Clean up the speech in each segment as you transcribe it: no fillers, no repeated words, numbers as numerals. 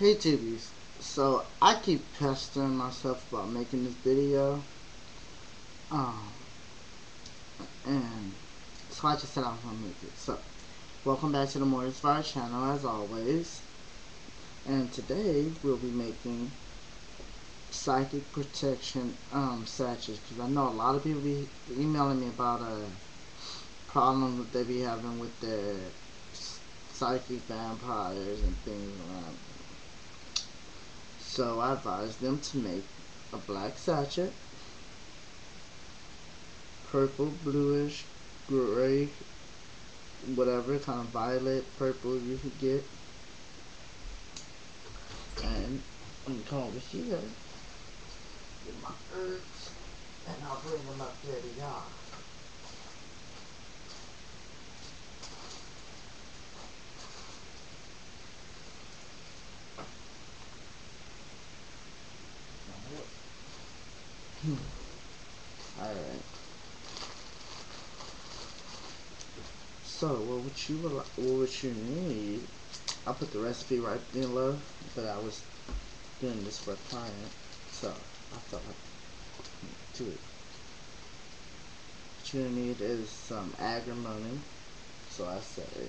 Hey TVs, so I keep pestering myself about making this video, um, and so I just said I was gonna make it. So, welcome back to the TheMorganfire channel as always, and today we'll be making psychic protection sachets, because I know a lot of people be emailing me about a problem that they be having with their psychic vampires and things around. So I advised them to make a black sachet, purple, bluish, gray, whatever kind of violet, purple you could get. And I'm gonna come over here, get my herbs, and I'll bring them up there to y'all. Alright. So what you need, I'll put the recipe right below, but I was doing this for a client, so I thought I'd do it. What you need is some agrimony. So I say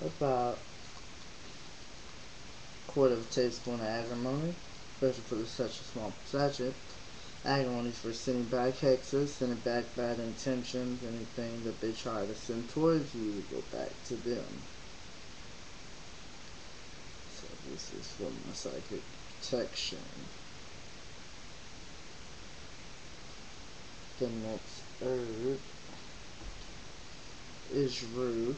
about a quarter of a tablespoon of agrimony, especially for such a small sachet. Agrimony is for sending back hexes, sending back bad intentions, anything that they try to send towards you to go back to them. So this is for my psychic protection. The next herb is rue.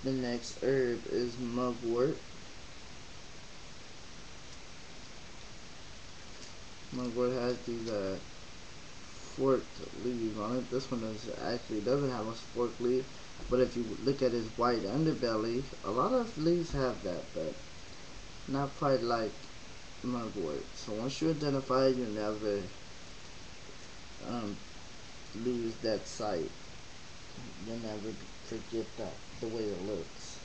The next herb is mugwort. Mugwort has these forked leaves on it. This one doesn't have a forked leaf, but if you look at its white underbelly, a lot of leaves have that, but not quite like mugwort. So once you identify it, you never lose that sight. You'll never forget that the way it looks.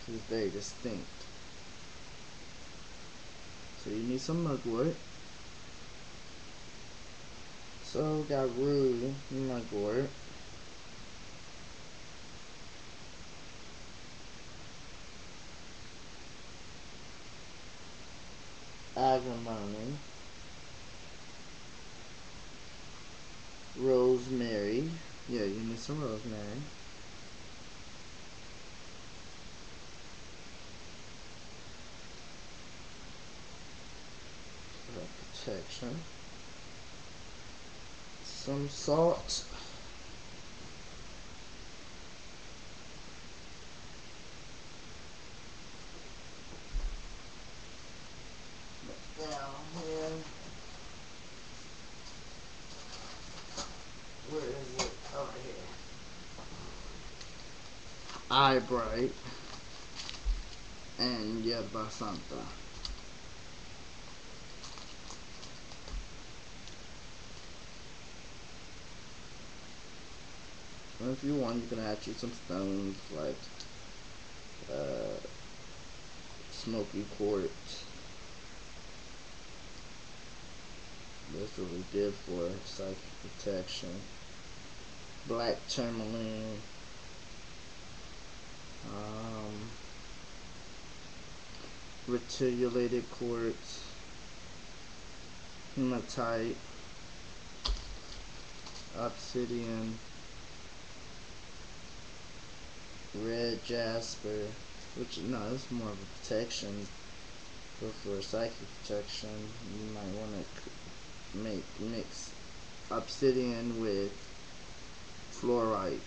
It's very distinct. So you need some mugwort. So got rue, mugwort, agrimony, rosemary. Yeah, you need some rosemary. For protection. Some salt. Down here. Where is it? Over here. Eyebright and yerba. And if you want, you can add you some stones like smoky quartz. That's really good for psychic protection. Black tourmaline. Reticulated quartz. Hematite. Obsidian. Red jasper. Which, no, it's more of a protection. But for psychic protection, you might want to mix obsidian with fluorite.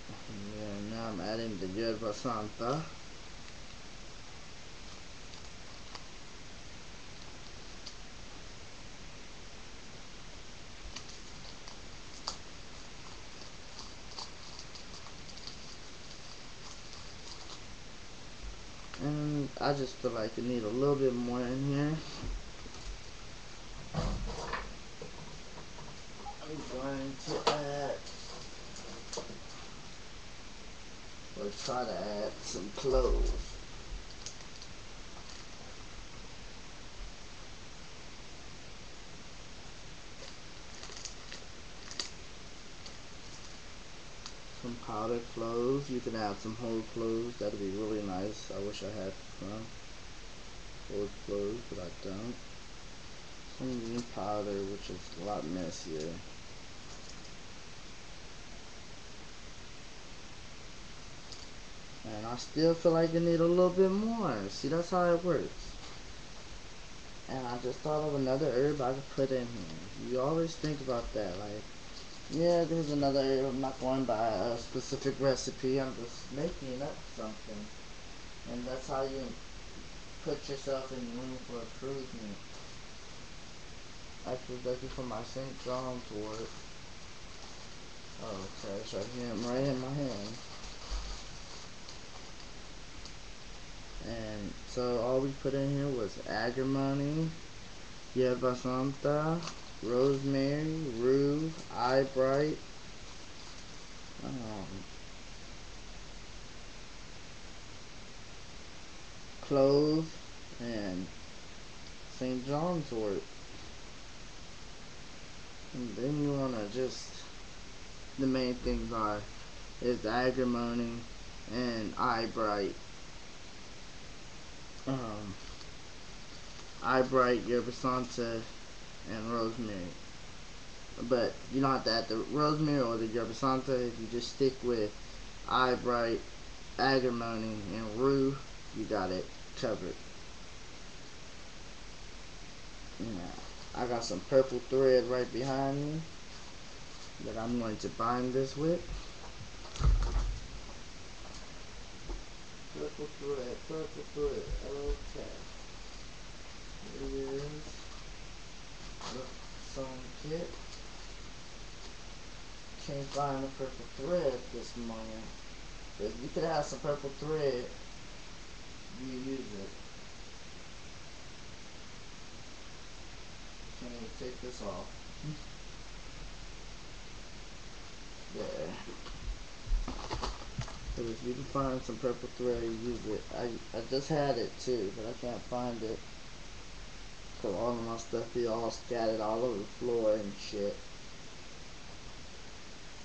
And now I'm adding the yerba santa. And I just feel like I need a little bit more in here. I'm going to add, or try to add, some cloves. Some powdered cloves. You can add some whole cloves. That'd be really nice. I wish I had some whole cloves, but I don't. Some green powder, which is a lot messier. And I still feel like I need a little bit more. See, that's how it works. And I just thought of another herb I could put in here. You always think about that, like, yeah, there's another herb. I'm not going by a specific recipe. I'm just making up something. And that's how you put yourself in room for improvement. Actually, looking for my St. Johnswort. Oh, okay, it's right here, right in my hand. And so all we put in here was agrimony, yerba santa, rosemary, rue, eyebright, clove, and St. John's wort. And then you wanna just, the main things is agrimony and eyebright. Eyebright, yerba santa, and rosemary. But you don't have to add the rosemary or the yerba santa. If you just stick with eyebright, agrimony, and rue, you got it covered. Yeah, I got some purple thread right behind me that I'm going to bind this with. Purple thread, purple thread. Okay. Here it is. The sewing kit. Can't find the purple thread this moment. But if you could have some purple thread, you use it. Can't even take this off. There. But if you can find some purple thread, use it. I just had it too, but I can't find it. Cause all of my stuff be all scattered all over the floor and shit.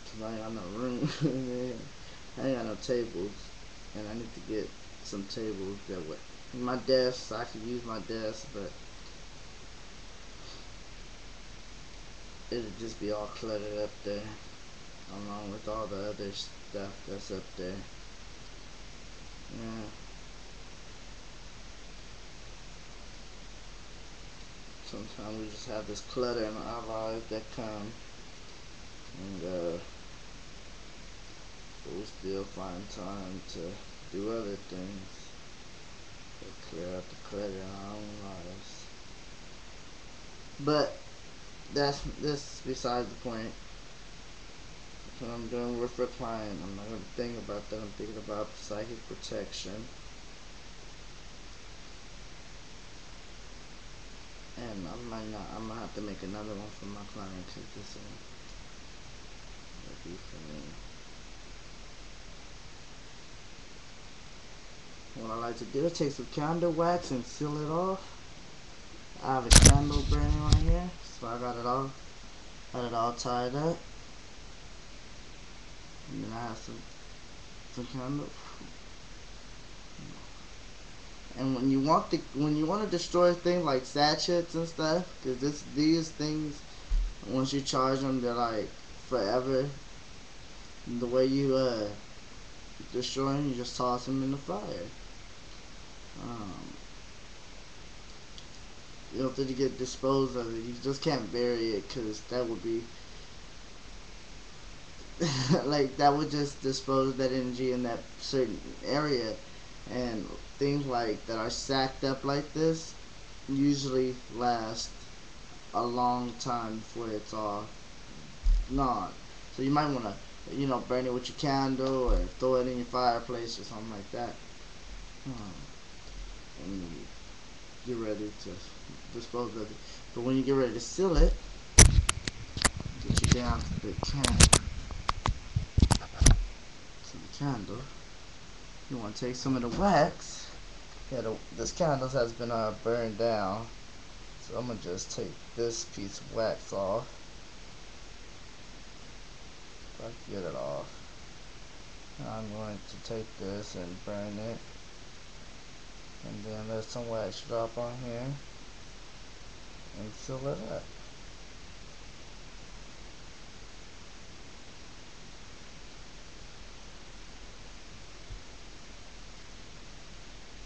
Cause I ain't got no room. I ain't got no tables. And I need to get some tables that way. My desk, I could use my desk, but it'd just be all cluttered up there. Along with all the other stuff that's up there. Yeah. Sometimes we just have this clutter in our lives that come and but we still find time to do other things to clear up the clutter in our own lives. But this is beside the point. When I'm doing work for a client, I'm not going to think about that. I'm thinking about psychic protection. And I might not. I'm gonna have to make another one for my client because this one will be for me. What I like to do is take some candle wax and seal it off. I have a candle burning right here, so I got it all tied up. And then I have some candles. And when you want to destroy things like sachets and stuff, because these things, once you charge them, they're like forever. And the way you destroy them, you just toss them in the fire. You don't have to get disposed of it. You just can't bury it because that like that would just dispose that energy in that certain area. And things like that are sacked up like this usually last a long time before it's all gone. So you might want to, burn it with your candle or throw it in your fireplace or something like that. And you get ready to dispose of it. But when you get ready to seal it, get you down to the candle. You want to take some of the wax. Yeah, this candle has been burned down, so I'm gonna just take this piece of wax off. If I can get it off. I'm going to take this and burn it, and then let some wax drop on here and seal it up.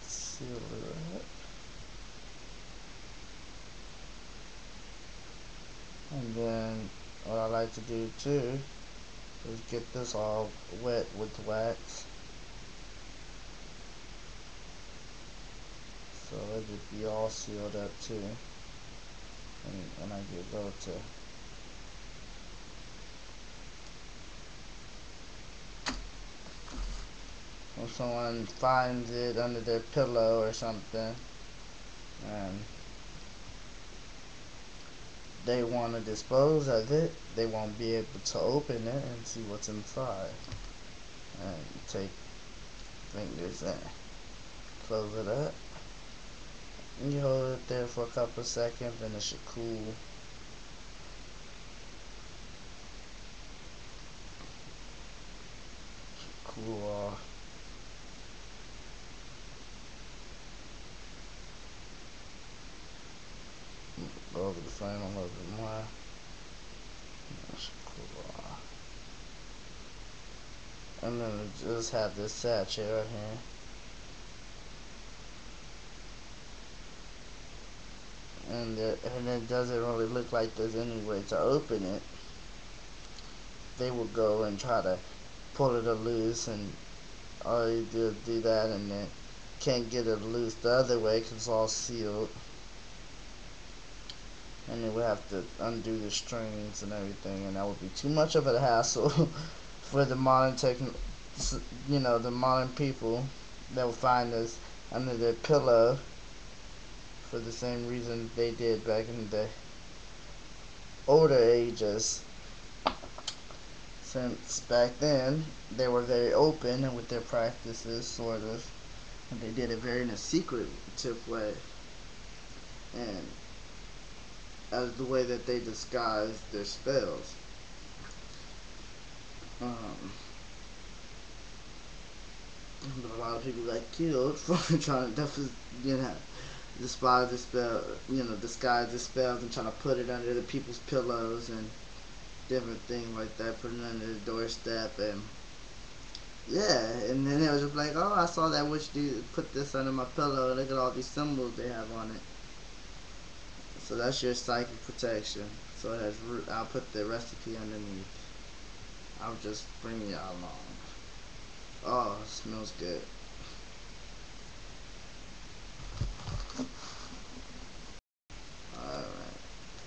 Seal it up. And then what I like to do too is get this all wet with the wax, so it'll be all sealed up too. And when I go to if someone finds it under their pillow or something and they want to dispose of it, they won't be able to open it and see what's inside. And take fingers and close it up. And you hold it there for a couple of seconds and it should cool. Cool off. Go over the flame a little bit more. That should cool off. And then we just have this sachet right here. And it doesn't really look like there's any way to open it. They will go and try to pull it loose, and all you do that, and then can't get it loose the other way because it's all sealed. And then we have to undo the strings and everything, and that would be too much of a hassle for the modern the modern people that will find this under their pillow for the same reason they did back in the older ages. Since back then they were very open and with their practices, sort of, and they did it very in a secretive way, and as the way that they disguised their spells. But a lot of people got killed for trying to disguise the spell, disguise the spells and trying to put it under the people's pillows and different things like that, put it under the doorstep, and yeah, and then it was just like, oh, I saw that witch dude put this under my pillow, look at all these symbols they have on it. So that's your psychic protection. So it has I'll put the recipe underneath. I'll just bring y'all along. Oh, it smells good.